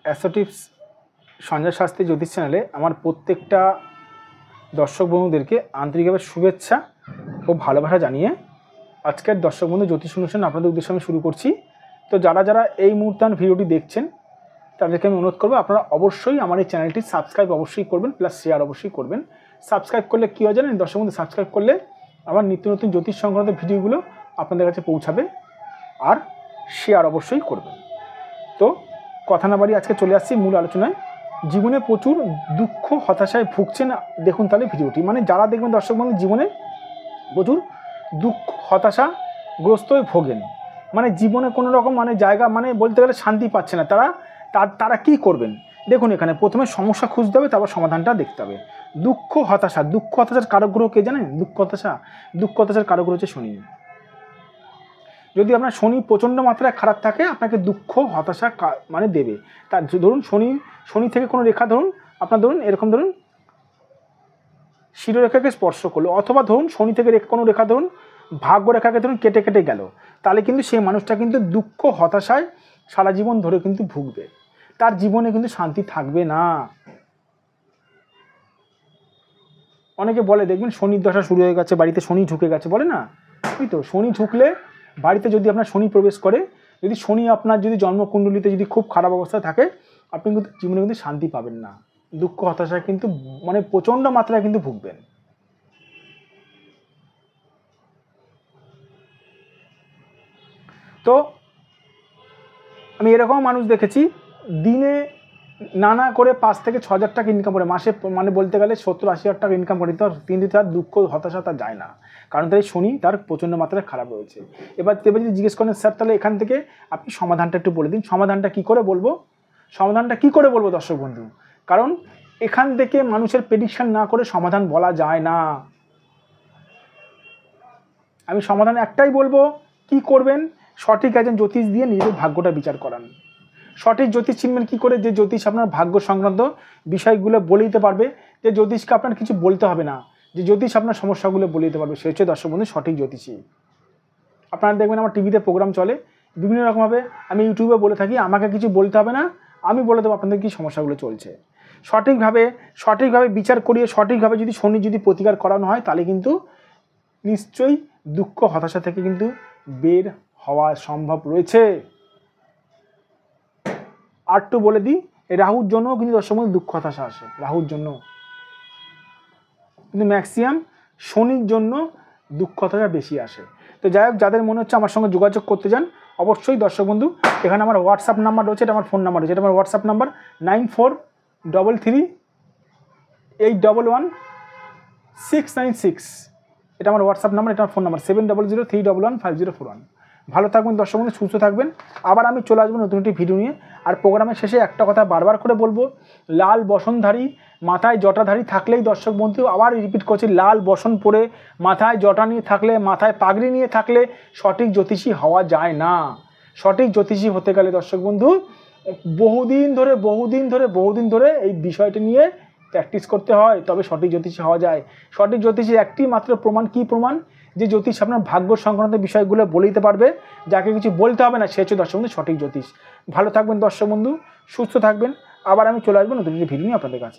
Astro tips Sanjay Shastri জ্যোতিষ চ্যানেলে আমার প্রত্যেকটা দর্শক বন্ধুদেরকে আন্তরিকভাবে শুভেচ্ছা ও ভালোবাসা জানিয়ে আজকের দর্শক বন্ধু জ্যোতিষ অনুষ্ঠান আপনাদের উদ্দেশ্যে আমি শুরু করছি। তো যারা যারা এই মুহূর্তে ভিডিওটি দেখছেন তাদেরকে আমি অনুরোধ করবো আপনারা অবশ্যই আমার এই চ্যানেলটি সাবস্ক্রাইব অবশ্যই করবেন, প্লাস শেয়ার অবশ্যই করবেন। সাবস্ক্রাইব করলে কী হয় জানেন দর্শক বন্ধু, সাবস্ক্রাইব করলে আমার নিত্য নতুন জ্যোতিষ সংক্রান্ত ভিডিওগুলো আপনাদের কাছে পৌঁছাবে, আর শেয়ার অবশ্যই করবেন। তো কথা না বাড়িয়ে আজকে চলে আসছি মূল আলোচনায়। জীবনে প্রচুর দুঃখ হতাশায় ভুগছেন, দেখুন তাহলে ভিডিওটি। মানে যারা দেখবেন দর্শক বন্ধু জীবনে প্রচুর দুঃখ হতাশাগ্রস্ত হয়ে ভোগেন, মানে জীবনে কোনো রকম জায়গা বলতে গেলে শান্তি পাচ্ছে না, তারা কী করবেন দেখুন। এখানে প্রথমে সমস্যা খুঁজতে হবে, তারপর সমাধানটা দেখতে হবে। দুঃখ হতাশার কারক গ্রহ কে জানেন? দুঃখ হতাশার কারক গ্রহ হচ্ছে শনি। যদি আপনার শনি প্রচণ্ড মাত্রায় খারাপ থাকে আপনাকে দুঃখ হতাশা দেবে। তার ধরুন শনি থেকে কোনো রেখা ধরুন এরকম শিরোরেখাকে স্পর্শ করলো, অথবা ধরুন শনি থেকে কোনো রেখা ভাগ্য রেখাকে কেটে কেটে গেল, তাহলে কিন্তু সেই মানুষটা কিন্তু দুঃখ হতাশায় সারা জীবন ধরে কিন্তু ভুগবে, তার জীবনে কিন্তু শান্তি থাকবে না। অনেকে বলে দেখবেন শনির দশা শুরু হয়ে গেছে, বাড়িতে শনি ঢুকে গেছে, বলে না? ওই তো শনি ঢুকলে বাড়িতে যদি আপনার শনি প্রবেশ করে, যদি শনি আপনার যদি জন্মকুণ্ডলিতে যদি খুব খারাপ অবস্থায় থাকে, আপনি কিন্তু জীবনে কিন্তু শান্তি পাবেন না, দুঃখ হতাশায় কিন্তু প্রচণ্ড মাত্রায় কিন্তু ভুগবেন। তো আমি এরকম মানুষ দেখেছি দিনে নানা করে 5 থেকে 6 হাজার টাকা ইনকাম করে, মাসে বলতে গেলে 70-80 হাজার টাকা ইনকাম করে, কিন্তু তার দুঃখ হতাশা তার যায় না, কারণ তার শনি তার প্রচণ্ড মাত্রায় খারাপ রয়েছে। এবার যদি জিজ্ঞেস করেন স্যার তাহলে এখান থেকে আপনি সমাধানটা একটু বলে দিন। সমাধানটা কী করে বলবো দর্শক বন্ধু? কারণ এখান থেকে মানুষের প্রেডিকশন না করে সমাধান বলা যায় না। আমি সমাধান একটাই বলবো, কি করবেন? সঠিক একজন জ্যোতিষ দিয়ে নিজের ভাগ্যটা বিচার করান। সঠিক জ্যোতিষ চিনবেন কী করে? যে জ্যোতিষ আপনার ভাগ্য সংক্রান্ত বিষয়গুলো বলে দিতে পারবে, যে জ্যোতিষকে আপনার কিছু বলতে হবে না, যে জ্যোতিষ আপনার সমস্যাগুলো বলে দিতে পারবে, সে হচ্ছে দর্শক বন্ধু সঠিক জ্যোতিষী। আপনারা দেখবেন আমার টিভিতে প্রোগ্রাম চলে বিভিন্ন রকমভাবে, আমি ইউটিউবে বলে থাকি আমাকে কিছু বলতে হবে না, আমি বলে দেবো আপনাদের কী সমস্যাগুলো চলছে। সঠিকভাবে বিচার করিয়ে সঠিকভাবে যদি শনি যদি প্রতিকার করানো হয়, তাহলে কিন্তু নিশ্চয়ই দুঃখ হতাশা থেকে কিন্তু বের হওয়া সম্ভব রয়েছে। আর একটু বলে দিই, রাহুর জন্যও কিন্তু দর্শক বন্ধু দুঃখ হতাশা আসে, রাহুর জন্য, কিন্তু ম্যাক্সিমাম শনির জন্য দুঃখ হতাশা বেশি আসে। তো যাই হোক, যাদের মনে হচ্ছে আমার সঙ্গে যোগাযোগ করতে চান, অবশ্যই দর্শক বন্ধু এখানে আমার হোয়াটসঅ্যাপ নাম্বার রয়েছে, এটা আমার ফোন নাম্বার রয়েছে, এটা আমার হোয়াটসঅ্যাপ নাম্বার 9433811696। এটা আমার হোয়াটসঅ্যাপ নাম্বার, এটা আমার ফোন নাম্বার 7003115041। ভালো থাকবেন দর্শক বন্ধু, সুস্থ থাকবেন। আবার আমি চলে আসবো নতুন একটি ভিডিও নিয়ে। আর প্রোগ্রামের শেষে একটা কথা বারবার করে বলবো, লাল বসনধারী মাথায় জটাধারী থাকলেই দর্শক বন্ধু, আবার রিপিট করছি, লাল বসন পরে মাথায় জটা নিয়ে থাকলে, মাথায় পাগড়ি নিয়ে থাকলে সঠিক জ্যোতিষী হওয়া যায় না। সঠিক জ্যোতিষী হতে গেলে দর্শক বন্ধু বহুদিন ধরে এই বিষয়টি নিয়ে প্র্যাকটিস করতে হয়, তবে সঠিক জ্যোতিষী হওয়া যায়। সঠিক জ্যোতিষীর একটি মাত্র প্রমাণ, কি প্রমাণ? যে জ্যোতিষ আপনার ভাগ্য সংক্রান্ত বিষয়গুলো বলে দিতে পারবে, যাকে কিছু বলতে হবে না, সে হচ্ছে দর্শক বন্ধু সঠিক জ্যোতিষ। ভালো থাকবেন দর্শক বন্ধু, সুস্থ থাকবেন। আবার আমি চলে আসবো নতুন একটি ভিডিও নিয়ে আপনাদের কাছে।